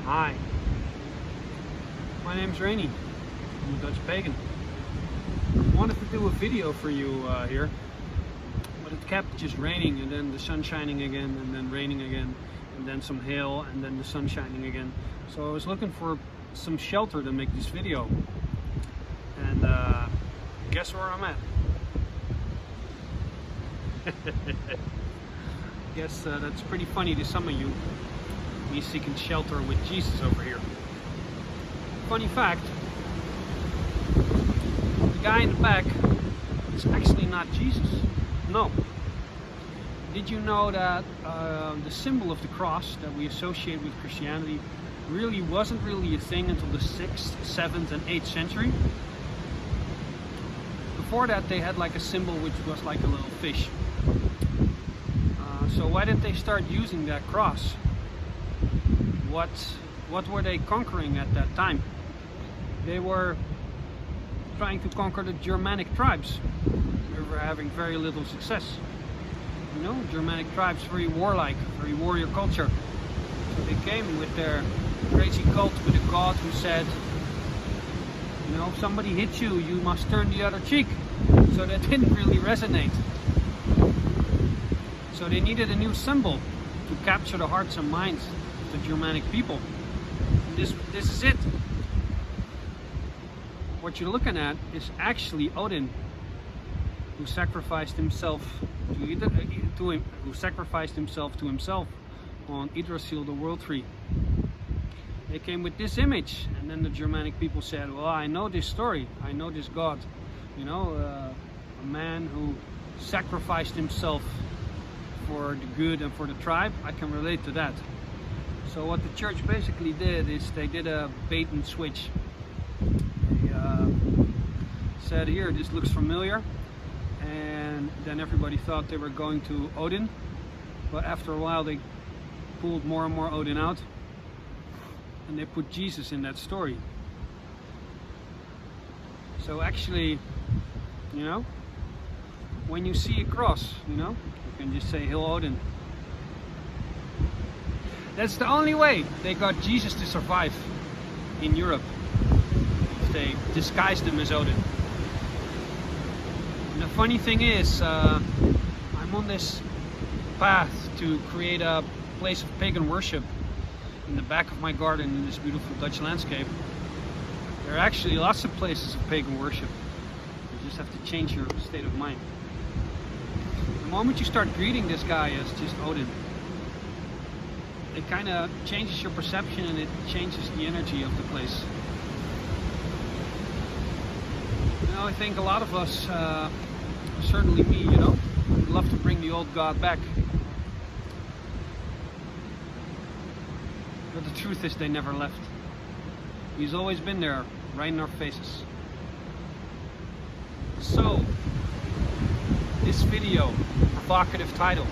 Hi, my name's Rainy. I'm a Dutch pagan. I wanted to do a video for you here, but it kept just raining and then the sun shining again and then raining again and then some hail and then the sun shining again. So I was looking for some shelter to make this video, and guess where I'm at? Guess that's pretty funny to some of you, me seeking shelter with Jesus over here. Funny fact, the guy in the back is actually not Jesus. No. Did you know that the symbol of the cross that we associate with Christianity really wasn't really a thing until the 6th, 7th and 8th century? Before that they had like a symbol which was like a little fish. So why did they start using that cross? What were they conquering at that time? They were trying to conquer the Germanic tribes. They were having very little success. You know, Germanic tribes, very warlike, very warrior culture. So they came with their crazy cult with a god who said, you know, if somebody hits you, you must turn the other cheek. So that didn't really resonate. So they needed a new symbol to capture the hearts and minds of the Germanic people. This is it. What you're looking at is actually Odin, who sacrificed himself to himself on Yggdrasil, the world tree. They came with this image, and then the Germanic people said, well, I know this story, I know this god, you know, a man who sacrificed himself for the good and for the tribe. I can relate to that. So what the church basically did is they did a bait and switch. They said, here, this looks familiar, and then everybody thought they were going to Odin, but after a while they pulled more and more Odin out, and they put Jesus in that story. So actually, you know, when you see a cross, you know, you can just say Hail Odin. That's the only way they got Jesus to survive in Europe. They disguised him as Odin. And the funny thing is, I'm on this path to create a place of pagan worship in the back of my garden in this beautiful Dutch landscape. There are actually lots of places of pagan worship. You just have to change your state of mind. The moment you start greeting this guy as just Odin, it kind of changes your perception and it changes the energy of the place. You know, I think a lot of us, certainly me, you know, would love to bring the old god back. But the truth is they never left. He's always been there, right in our faces. So, this video, provocative title.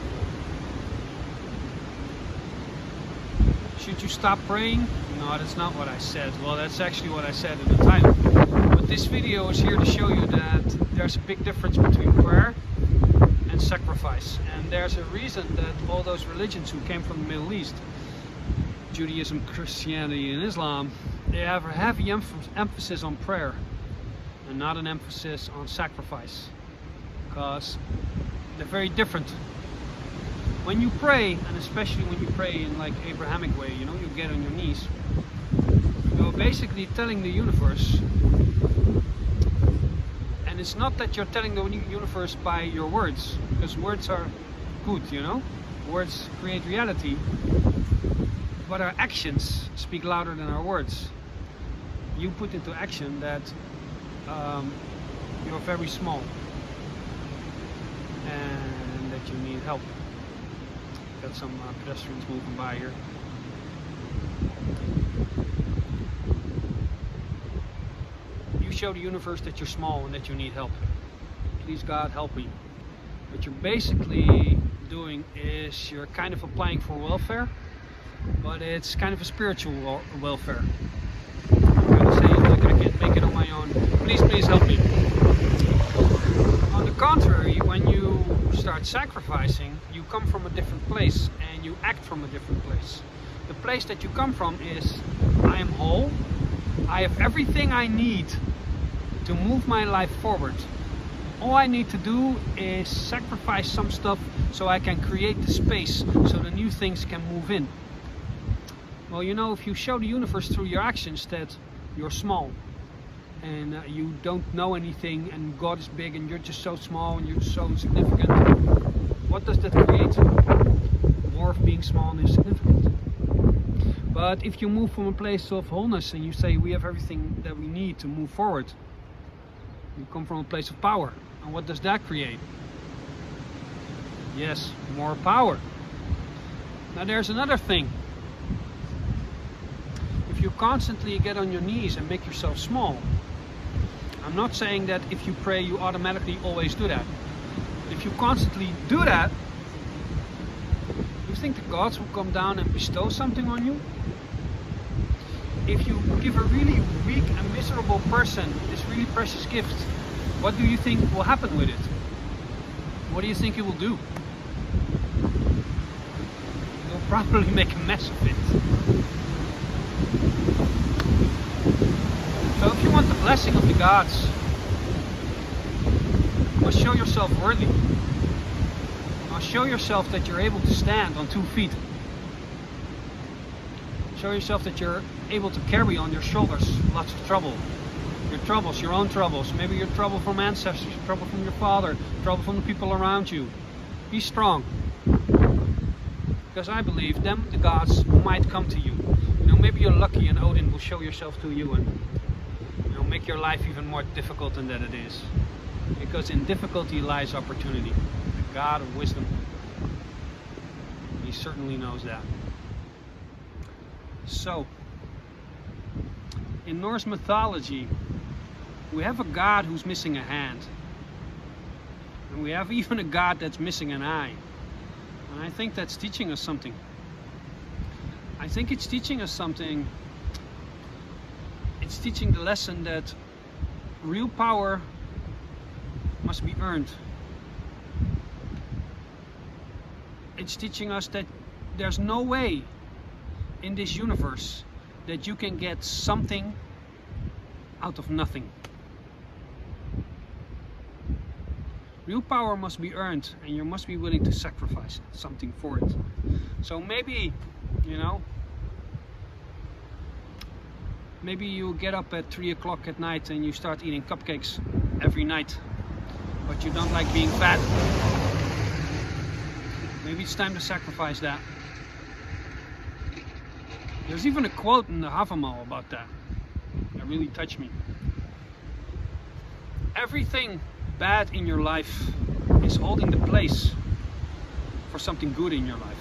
Should you stop praying? No, that's not what I said. Well, that's actually what I said in the title. But this video is here to show you that there's a big difference between prayer and sacrifice. And there's a reason that all those religions who came from the Middle East, Judaism, Christianity, and Islam, they have a heavy emphasis on prayer and not an emphasis on sacrifice. Because they're very different. When you pray, and especially when you pray in like Abrahamic way, you know, you get on your knees, you're basically telling the universe, and it's not that you're telling the universe by your words, because words are good, you know, words create reality, but our actions speak louder than our words. You put into action that you're very small and that you need help. Got some pedestrians moving by here. You show the universe that you're small and that you need help. Please God, help me. What you're basically doing is you're kind of applying for welfare, but it's kind of a spiritual welfare. You're going to say, look, I can't make it on my own. Please help me. On the contrary, when you start sacrificing, you come from a different place and you act from a different place. The place that you come from is, I am whole, I have everything I need to move my life forward. All I need to do is sacrifice some stuff so I can create the space so the new things can move in. Well, you know, if you show the universe through your actions that you're small and you don't know anything and God is big and you're just so small and you're so insignificant, what does that create? More of being small and insignificant. But if you move from a place of wholeness and you say we have everything that we need to move forward, you come from a place of power. And what does that create? Yes, more power. Now there's another thing. If you constantly get on your knees and make yourself small, I'm not saying that if you pray you automatically always do that. If you constantly do that, you think the gods will come down and bestow something on you? If you give a really weak and miserable person this really precious gift, what do you think will happen with it? What do you think he will do? He'll probably make a mess of it. So if you want the blessing of the gods, you must show yourself worthy. You must show yourself that you're able to stand on 2 feet. Show yourself that you're able to carry on your shoulders lots of trouble. Your troubles, your own troubles, maybe your trouble from ancestors, your trouble from your father, trouble from the people around you. Be strong. Because I believe then the gods might come to you. You know, maybe you're lucky and Odin will show yourself to you and, you know, make your life even more difficult than that it is. Because in difficulty lies opportunity. The God of wisdom. He certainly knows that. So, in Norse mythology, we have a god who's missing a hand. And we have even a god that's missing an eye. And I think that's teaching us something. I think it's teaching us something. It's teaching the lesson that real power must be earned. It's teaching us that there's no way in this universe that you can get something out of nothing. Real power must be earned and you must be willing to sacrifice something for it. So maybe, you know, maybe you get up at 3 o'clock at night and you start eating cupcakes every night, but you don't like being fat. Maybe it's time to sacrifice that. There's even a quote in the Havamal about that. That really touched me. Everything bad in your life is holding the place for something good in your life.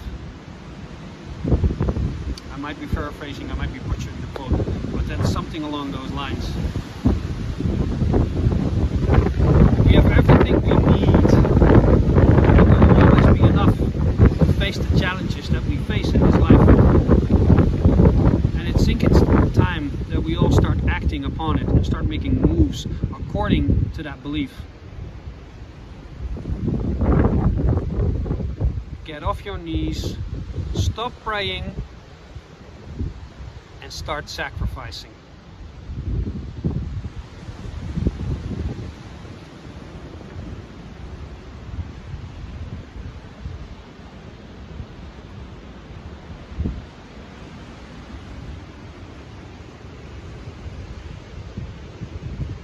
I might be paraphrasing, I might be butchering the quote, but that's something along those lines. We have everything we need. There will always be enough to face the challenges that we face in this life. And I think it's time that we all start acting upon it and start making moves according to that belief. Get off your knees, stop praying, and start sacrificing.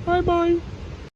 Bye bye.